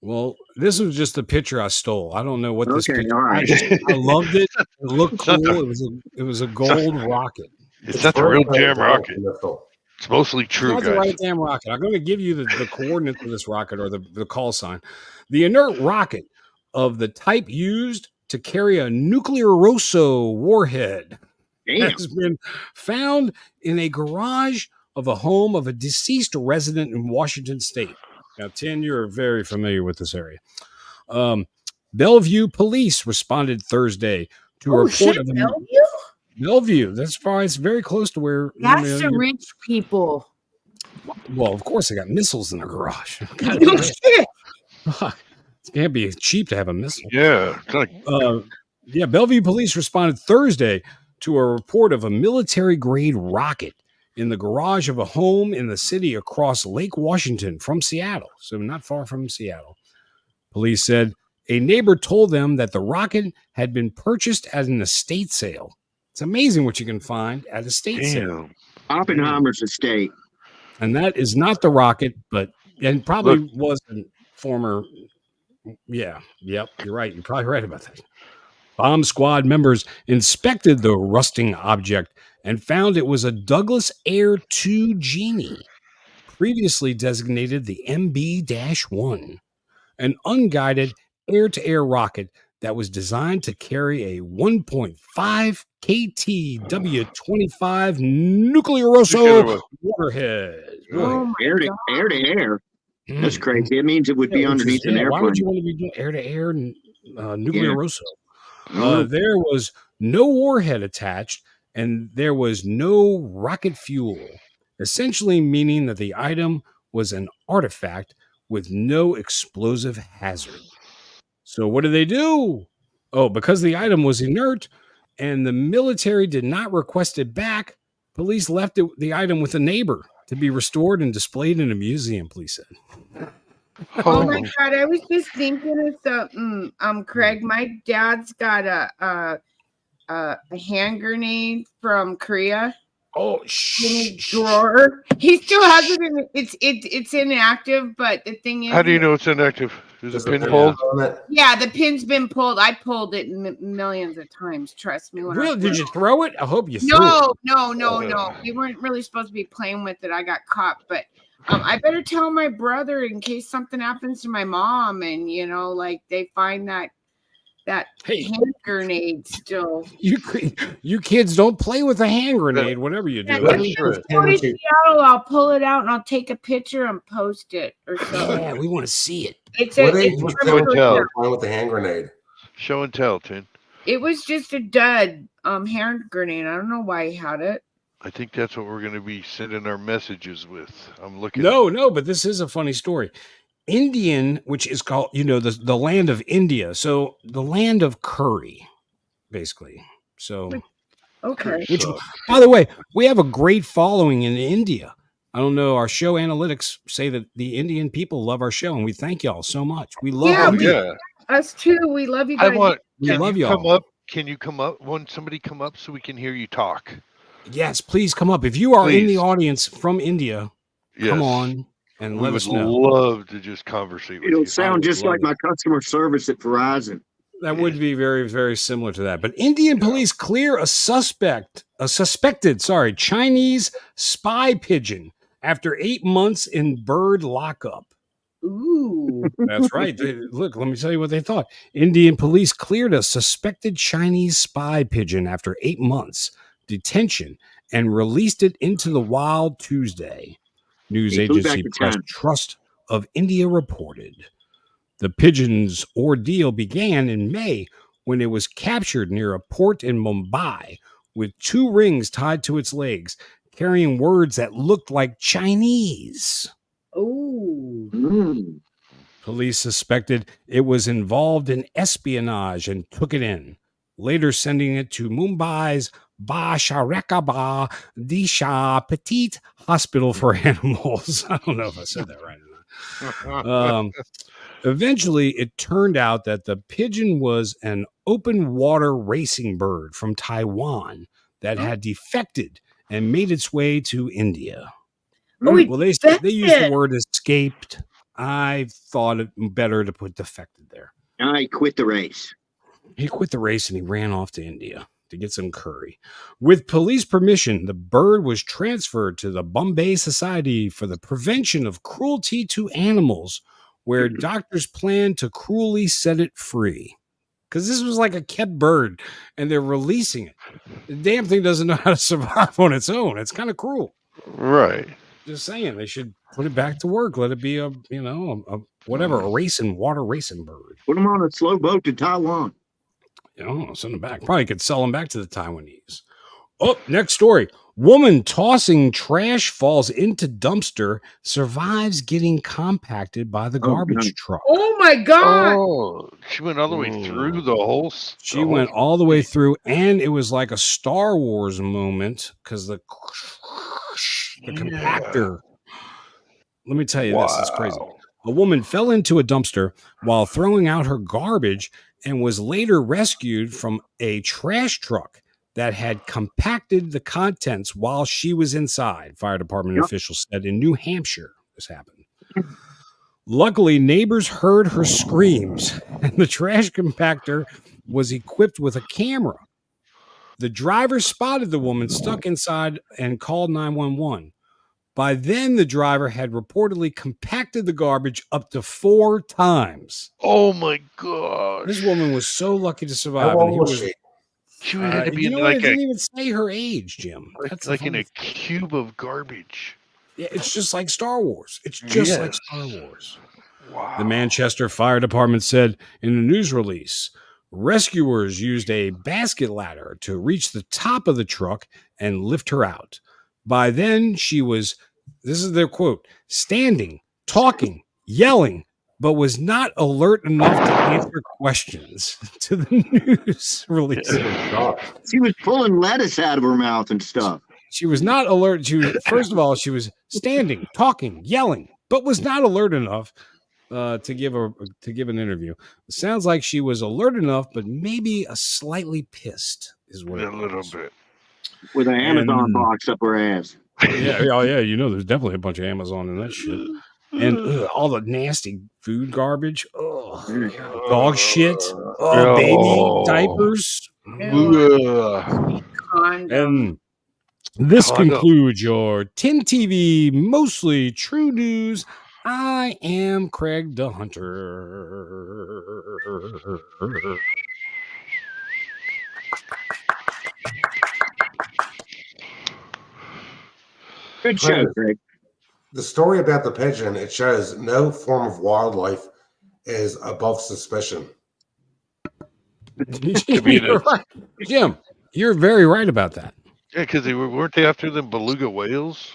Well, this was just a picture I stole. I don't know what this Okay, picture. all right. I loved it. It looked cool. It was a gold rocket. It's not the real damn rocket. Missile. It's mostly true, Not the guys. right damn rocket. I'm going to give you the coordinates of this rocket, or the call sign. The inert rocket of the type used to carry a nuclear Rosso warhead Damn. has been found in a garage of a home of a deceased resident in Washington State. Now, Tim, you're very familiar with this area. Bellevue police responded Thursday to a report of Bellevue? Bellevue. That's why it's very close to where. That's the rich people. Well, of course, they got missiles in their garage. No shit. It can't be cheap to have a missile. Yeah. It's like, Bellevue police responded Thursday to a report of a military-grade rocket in the garage of a home in the city across Lake Washington from Seattle, so not far from Seattle. Police said a neighbor told them that the rocket had been purchased at an estate sale. It's amazing what you can find at a estate sale. Oppenheimer's estate. And that is not the rocket, and probably wasn't former. Yeah, yep, you're right. You're probably right about that. Bomb squad members inspected the rusting object and found it was a Douglas Air 2 Genie, previously designated the MB-1, an unguided air-to-air rocket that was designed to carry a 1.5 KT W-25 nuclear Rosso warhead. Oh Air to air. That's crazy. It means it would be underneath an airplane. Why would you want to be doing air-to-air nuclear Rosso? Oh. There was no warhead attached, and there was no rocket fuel, essentially meaning that the item was an artifact with no explosive hazard. So what did they do? Oh, because the item was inert and the military did not request it back, police left the item with a neighbor to be restored and displayed in a museum, police said. Oh my God, I was just thinking of something. Craig, my dad's got a hand grenade from Korea. Oh, in his drawer. He still has it in it's inactive, but the thing is, how do you know it's inactive? Is the pin pulled? Yeah, the pin's been pulled. I pulled it millions of times. Trust me. Really? Did you throw it? I hope you threw it. No. We weren't really supposed to be playing with it. I got caught, but I better tell my brother in case something happens to my mom, and like they find that hand grenade still. You kids don't play with a hand grenade whenever you do. Seattle, I'll pull it out and I'll take a picture and post it or something. Yeah, we want to see it. Show and tell. With the hand grenade. Show and tell, Tin. It was just a dud hand grenade. I don't know why he had it. I think that's what we're going to be sending our messages with. I'm looking. No, but this is a funny story. Indian, which is called, the land of India. So the land of curry, basically. So, okay. Which, by the way, we have a great following in India. I don't know. Our show analytics say that the Indian people love our show, and we thank y'all so much. We love us too. We love you guys. We love y'all. Can you come up? Want somebody come up so we can hear you talk? Yes, please come up. If you are in the audience from India, come on. And let us know. We would love to just conversate with you. It'll sound just like my customer service at Verizon. That would be very, very similar to that. But Indian police clear a suspected Chinese spy pigeon after 8 months in bird lockup. Ooh. That's right. Look, let me tell you what they thought. Indian police cleared a suspected Chinese spy pigeon after 8 months detention and released it into the wild Tuesday. News He flew back agency to Press China. Trust of India reported. The pigeon's ordeal began in May when it was captured near a port in Mumbai with 2 rings tied to its legs, carrying words that looked like Chinese. Ooh. Mm. Police suspected it was involved in espionage and took it in, later sending it to Mumbai's Basharekaba Disha Petite Hospital for Animals. I don't know if I said that right or not. Eventually, it turned out that the pigeon was an open water racing bird from Taiwan that had defected and made its way to India. Oh, it Well, they used the word escaped. I thought it better to put defected there. I quit the race. He quit the race and he ran off to India to get some curry. With police permission, the bird was transferred to the Bombay Society for the Prevention of Cruelty to Animals, where doctors plan to cruelly set it free. Because this was like a kept bird and they're releasing it. The damn thing doesn't know how to survive on its own. It's kind of cruel. Right. Just saying, they should put it back to work. Let it be a water racing bird. Put them on a slow boat to Taiwan. Send them back. Probably could sell them back to the Taiwanese. Oh, next story. Woman tossing trash falls into dumpster, survives getting compacted by the garbage truck. Oh my God. Oh, she went all the way through the whole. She went all the way through, and it was like a Star Wars moment because the compactor. Let me tell you this. It's crazy. A woman fell into a dumpster while throwing out her garbage and was later rescued from a trash truck that had compacted the contents while she was inside, fire department officials said in New Hampshire. This happened. Luckily, neighbors heard her screams, and the trash compactor was equipped with a camera. The driver spotted the woman stuck inside and called 911. By then, the driver had reportedly compacted the garbage up to 4 times. Oh my God! This woman was so lucky to survive. How old was she? She had to be in it like didn't even say her age, Jim. That's like in a cube of garbage. Yeah, it's just like Star Wars. It's just like Star Wars. Wow. The Manchester Fire Department said in a news release, rescuers used a basket ladder to reach the top of the truck and lift her out. By then, she was, this is their quote, standing, talking, yelling, but was not alert enough to answer questions to the news release. She was pulling lettuce out of her mouth and stuff. She was not alert. First of all, she was standing, talking, yelling, but was not alert enough to give an interview. It sounds like she was alert enough, but maybe slightly pissed is what a little bit. With an Amazon box up her ass. Yeah, there's definitely a bunch of Amazon in that shit. And all the nasty food garbage. Dog shit. Baby diapers. And this concludes your 10 TV Mostly True News. I am Craig the Hunter. Good show, Craig. The story about the pigeon, it shows no form of wildlife is above suspicion. You're right. Jim, you're very right about that. Yeah, because weren't they after them beluga whales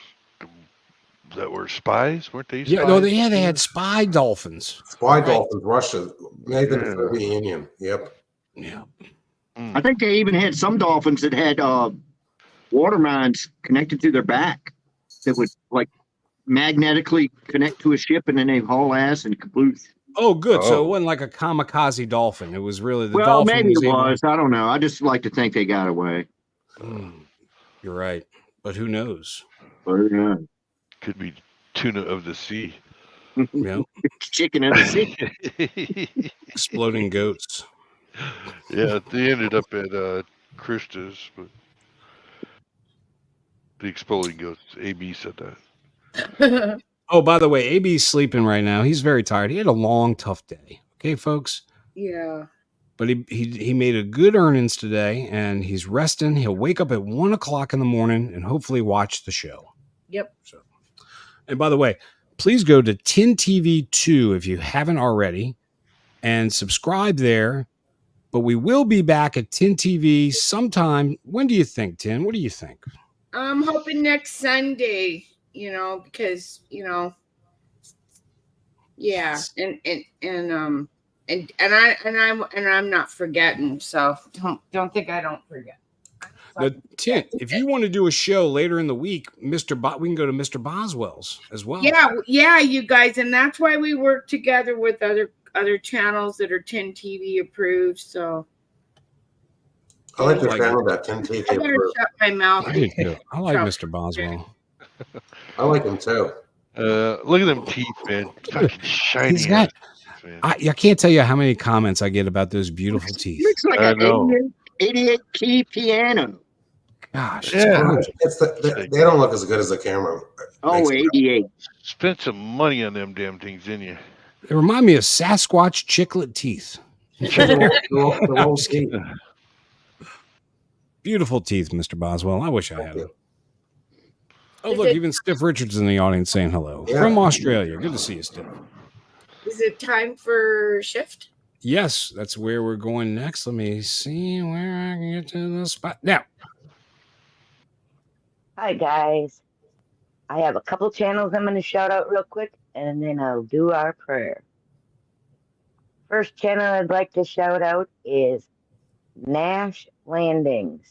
that were spies? Weren't they? Yeah, spies? They had spy dolphins. Dolphins, Russia, made them Soviet Union. Yep. Yeah. I think they even had some dolphins that had water mines connected to their back that would like magnetically connect to a ship, and then they haul ass and caboose. Oh, good. So it wasn't like a kamikaze dolphin. It was really the dolphin. Well, maybe it was. I don't know. I just like to think they got away. You're right, but who knows? Could be tuna of the sea. Yeah. Chicken of the sea. Exploding goats. Yeah, they ended up at Krista's, but the exploding goats. AB said that. Oh, by the way, AB's sleeping right now. He's very tired. He had a long, tough day. Okay, folks. Yeah. But he made a good earnings today, and he's resting. He'll wake up at 1 o'clock in the morning and hopefully watch the show. Yep. So, and by the way, please go to Tin TV 2 if you haven't already, and subscribe there. But we will be back at Tin TV sometime. When do you think, Tin? What do you think? I'm hoping next Sunday, because, yeah. And I'm not forgetting. So don't think I don't forget. Now, Tin, if you want to do a show later in the week, we can go to Mr. Boswell's as well. Yeah, you guys, and that's why we work together with other channels that are Tin TV approved. So I like the channel that Tin TV I better approved. shut my mouth. I do too. I like Mr. Boswell. I like him too. Look at them teeth, man. Fucking shiny. He's got. ass, man. I can't tell you how many comments I get about those beautiful teeth. Looks like I an know. 88 key piano. Gosh, Yeah. it's gorgeous. They don't look as good as the camera. Oh, makes it. 88. Spent some money on them damn things, didn't you? They remind me of Sasquatch chiclet teeth. The whole teeth. Beautiful teeth, Mr. Boswell. I wish I had Thank them. you. Oh, look, even Stiff Richards in the audience saying hello. Yeah. From Australia. Good to see you, Stiff. Is it time for shift? Yes, that's where we're going next. Let me see where I can get to the spot. Now, Hi, guys. I have a couple channels I'm going to shout out real quick, and then I'll do our prayer. First channel I'd like to shout out is Nash Landings.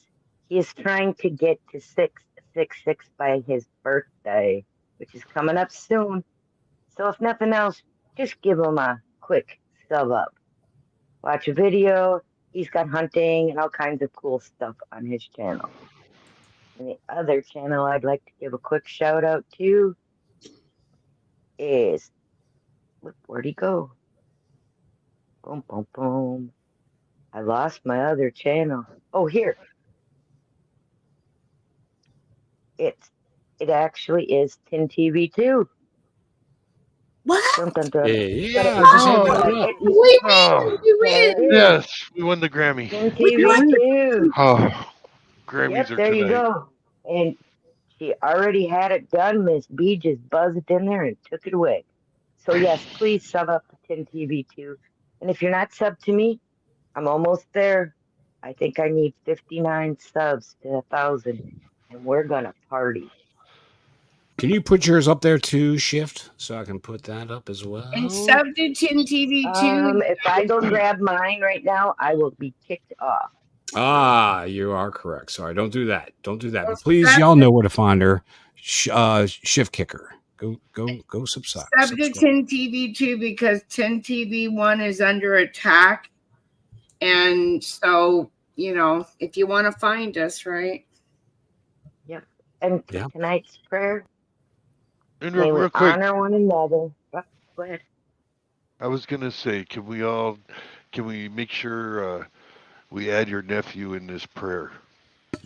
He is trying to get to 666 by his birthday, which is coming up soon. So if nothing else, just give him a quick sub up. Watch a video. He's got hunting and all kinds of cool stuff on his channel. And the other channel I'd like to give a quick shout out to is, where'd he go? Boom, boom, boom. I lost my other channel. Oh, here. It actually is Tin TV 2. What? yeah, I just had Oh. that one up. We win. Yes, we won the Grammy. Tin TV 2. Oh, Grammys Yep, are there you tonight. go. And she already had it done. Miss B just buzzed in there and took it away. So yes, please sub up to Tin TV 2. And if you're not subbed to me, I'm almost there. I think I need 59 subs to 1,000, and we're gonna party. Can you put yours up there too, Shift, so I can put that up as well? And sub to Tin TV 2. If I go grab mine right now, I will be kicked off. Ah, you are correct. Sorry, don't do that. Don't do that. But Sub please, y'all know where to find her. Shift Kicker. Go subscribe. Sub to Tin TV 2 because Tin TV 1 is under attack. And so, if you want to find us, right? Yep. And Yeah. tonight's prayer, And may we real quick, honor one another. Oh, go ahead. I was gonna say, can we make sure we add your nephew in this prayer,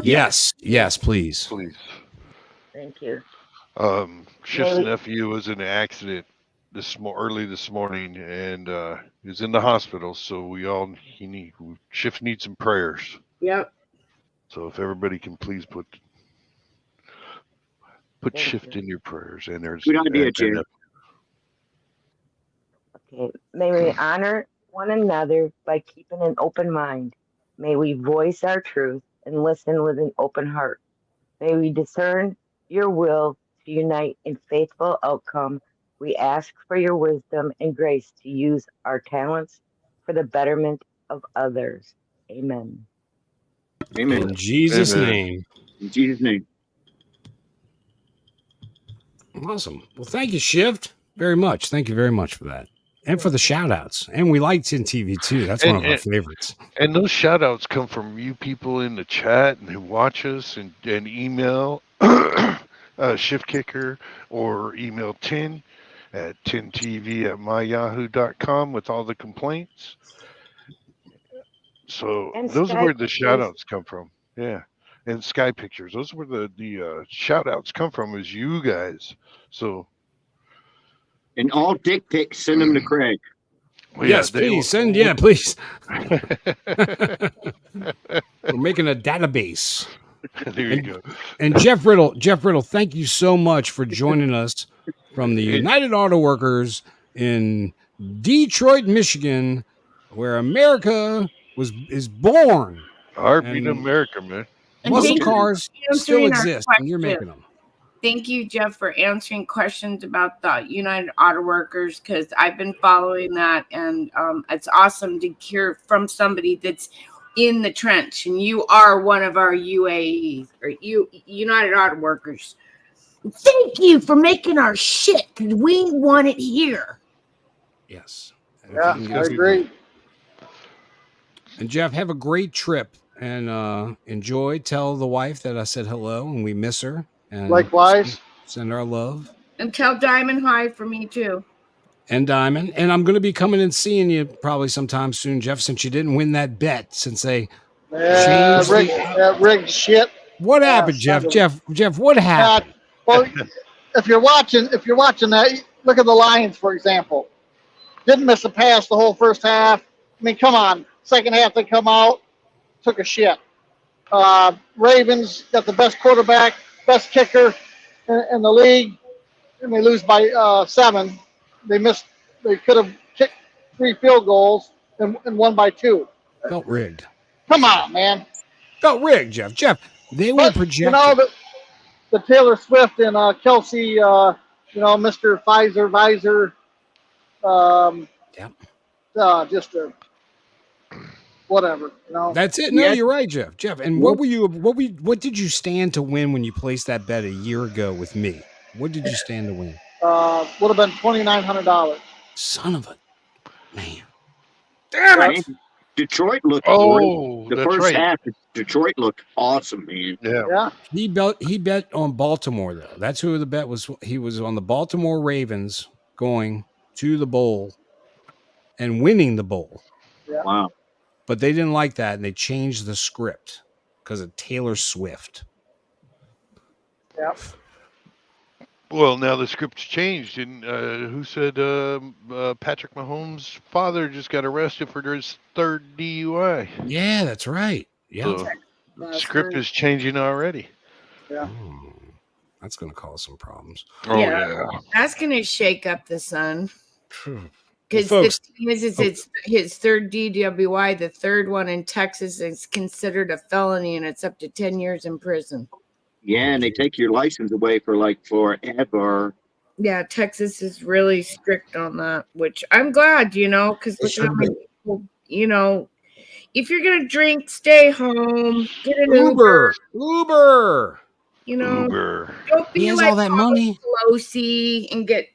Yes, please. please? Thank you. Shift's Maybe- nephew was in an accident early this morning, and he's in the hospital. So Shift needs some prayers. Yep. So if everybody can please put Thank Shift you. in your prayers, and there's Good idea, and- Jim. Okay. May we honor one another by keeping an open mind. May we voice our truth and listen with an open heart. May we discern your will to unite in faithful outcome. We ask for your wisdom and grace to use our talents for the betterment of others. Amen. Amen. In Jesus' Amen. name. In Jesus' name. Awesome. Well, thank you, Shift, very much. Thank you very much for that. And for the shout outs. And we like Tin TV too. That's one of our favorites. And those shout outs come from you people in the chat and who watch us and email Shift Kicker or email Tin at tintv@myyahoo.com with all the complaints. So And those are where Skype, the shout please. outs come from. Yeah. and Sky Pictures. Those were the shout outs come from, is you guys. So And all dick pics, send them to Craig. well, Yes, they please send. Yeah, please. We're making a database. there you go. And Jeff Riddle, thank you so much for joining us from the United Auto Workers in Detroit, Michigan, where America is born. Heartbeat And- America, man. And Muscle thank you cars for still answering our exist, and you're question. making them. Thank you, Jeff, for answering questions about the United Auto Workers, because I've been following that, and it's awesome to hear from somebody that's in the trench, and you are one of our UAEs, or United Auto Workers. Thank you for making our shit, because we want it here. Yes. And if Yeah, you can I get- agree. And Jeff, have a great trip and enjoy. Tell the wife that I said hello and we miss her. And Likewise. send our love. And tell Diamond hi for me, too. And Diamond. And I'm going to be coming and seeing you probably sometime soon, Jeff, since you didn't win that bet. Since they changed Rigged shit. What Yeah, happened, Jeff? son of- Jeff, what happened? Well, if you're watching that, look at the Lions, for example. Didn't miss a pass the whole first half. I mean, come on. Second half, they come out, took a shit. Ravens got the best quarterback, best kicker in the league, and they lose by 7. They could have kicked 3 field goals and won by 2. Felt rigged. Come on, man. Felt rigged, Jeff. Jeff, they were But, projected. you know, the Taylor Swift and Kelsey, Mr. Pfizer, Visor, just a whatever, you know. That's it. No, Yeah. you're right, Jeff. Jeff, and what did you stand to win when you placed that bet a year ago with me? What did you stand to win? Would have been $2,900. Son of a man. Damn it! Detroit looked Oh, great. The that's first right. half, Detroit looked awesome, man. Yeah. Yeah. He bet on Baltimore though. That's who the bet was. He was on the Baltimore Ravens going to the bowl and winning the bowl. Wow. But they didn't like that and they changed the script because of Taylor Swift. Yeah. Well, now the script's changed, and who said Patrick Mahomes' father just got arrested for his 3rd DUI? Yeah, that's right. Yeah. So the script is changing already. Yeah. That's going to cause some problems. Oh Yeah. yeah. That's going to shake up the sun. Phew. Because Folks- the thing is, it's his 3rd DWI. The 3rd one in Texas is considered a felony, and it's up to 10 years in prison. Yeah, and they take your license away for forever. Yeah, Texas is really strict on that, which I'm glad, because It look at how should many be. people, if you're going to drink, stay home, get an Uber. Uber. Don't be He has like all that money. Pelosi and get,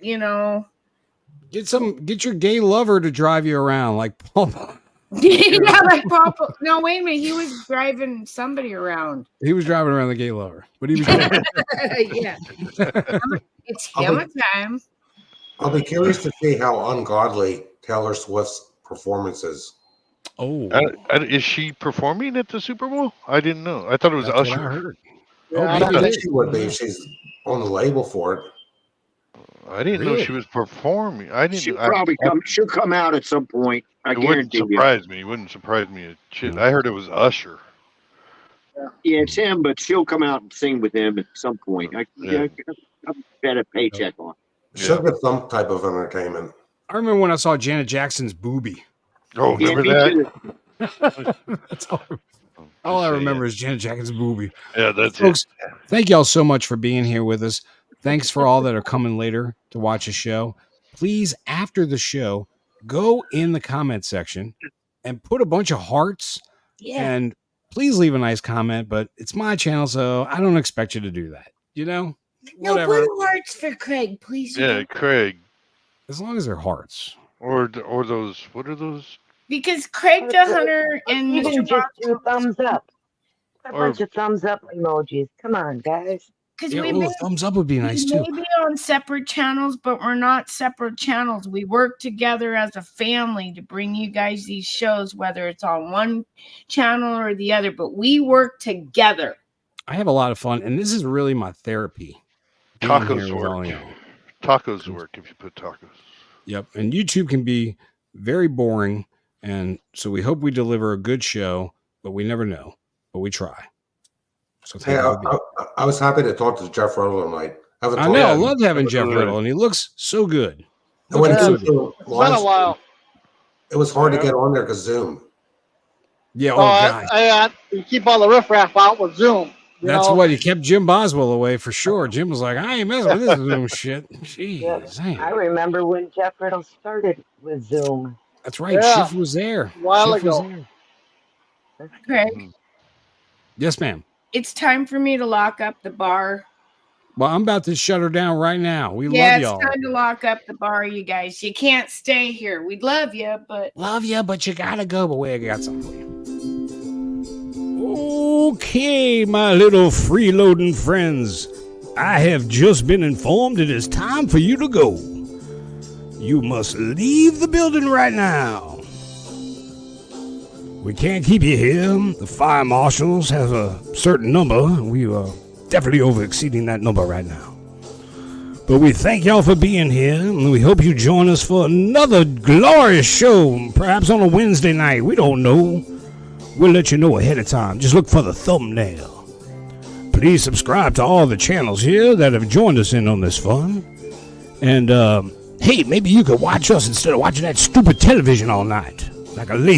Get your gay lover to drive you around like Paul. yeah, like Papa. No, wait a minute. He was driving somebody around. He was driving around the gay lover, but he was. Yeah. It's hammer time. I'll be curious to see how ungodly Taylor Swift's performance is. Oh, Is she performing at the Super Bowl? I didn't know. I thought it was that's what I Usher. heard. Yeah, I maybe think it is. she would be if she's on the label for it. I didn't know Really? she was performing. I didn't. She'll probably come. She'll come out at some point. I It wouldn't guarantee you. surprise me. It wouldn't surprise me a shit. I heard it was Usher. Yeah, it's him, but she'll come out and sing with him at some point. I bet a paycheck on. She'll get some type of entertainment. I remember when I saw Janet Jackson's boobie. Oh, Yeah, remember me that? too. That's all I remember is Janet Jackson's boobie. Yeah, that's it. Folks, thank y'all so much for being here with us. Thanks for all that are coming later to watch the show. Please, after the show, go in the comment section and put a bunch of hearts. Yeah. And please leave a nice comment, but it's my channel, so I don't expect you to do that. No, Whatever. put hearts for Craig, please. Yeah, Craig. As long as they're hearts. Or those. What are those? Because Craig the Hunter and Even Mr. just Bob, do thumbs up. A Or- bunch of thumbs up emojis. Come on, guys. because Yeah, we a may, little thumbs up would be nice we too. may be on separate channels, but we're not separate channels. We work together as a family to bring you guys these shows, whether it's on one channel or the other, but we work together. I have a lot of fun, and this is really my therapy. being Tacos here with all work. y'all. Tacos work if you put tacos. Yep. And YouTube can be very boring. And so we hope we deliver a good show, but we never know. But we try. So Hey, thank you. for being- I was happy to talk to Jeff Riddle tonight. Haven't I talked know. I to him. love having Jeff Riddle, and he looks so good. And when Looking he so was good. doing It's been a live while. stream, it was hard to get on there because Zoom. Yeah. Oh, Oh, God. you keep all the riffraff out with Zoom. You That's know? what he kept Jim Boswell away for sure. Jim was like, I ain't messing with this Zoom shit. Jeez. I Man. remember when Jeff Riddle started with Zoom. That's right. Yeah. Schiff was there. A while Schiff was ago. there. Craig, Yes, ma'am. it's time for me to lock up the bar. Well, I'm about to shut her down right now. We Yeah, love it's y'all. time to lock up the bar, you guys. You can't stay here. We'd love you, but Love you, but you gotta go. But wait, I got something for you. Okay, my little freeloading friends. I have just been informed it is time for you to go. You must leave the building right now. We can't keep you here. The fire marshals have a certain number. We are definitely over exceeding that number right now. But we thank y'all for being here, and we hope you join us for another glorious show, perhaps on a Wednesday night. We don't know. We'll let you know ahead of time. Just look for the thumbnail. Please subscribe to all the channels here that have joined us in on this fun. And, hey, maybe you could watch us instead of watching that stupid television all night. Like a lazy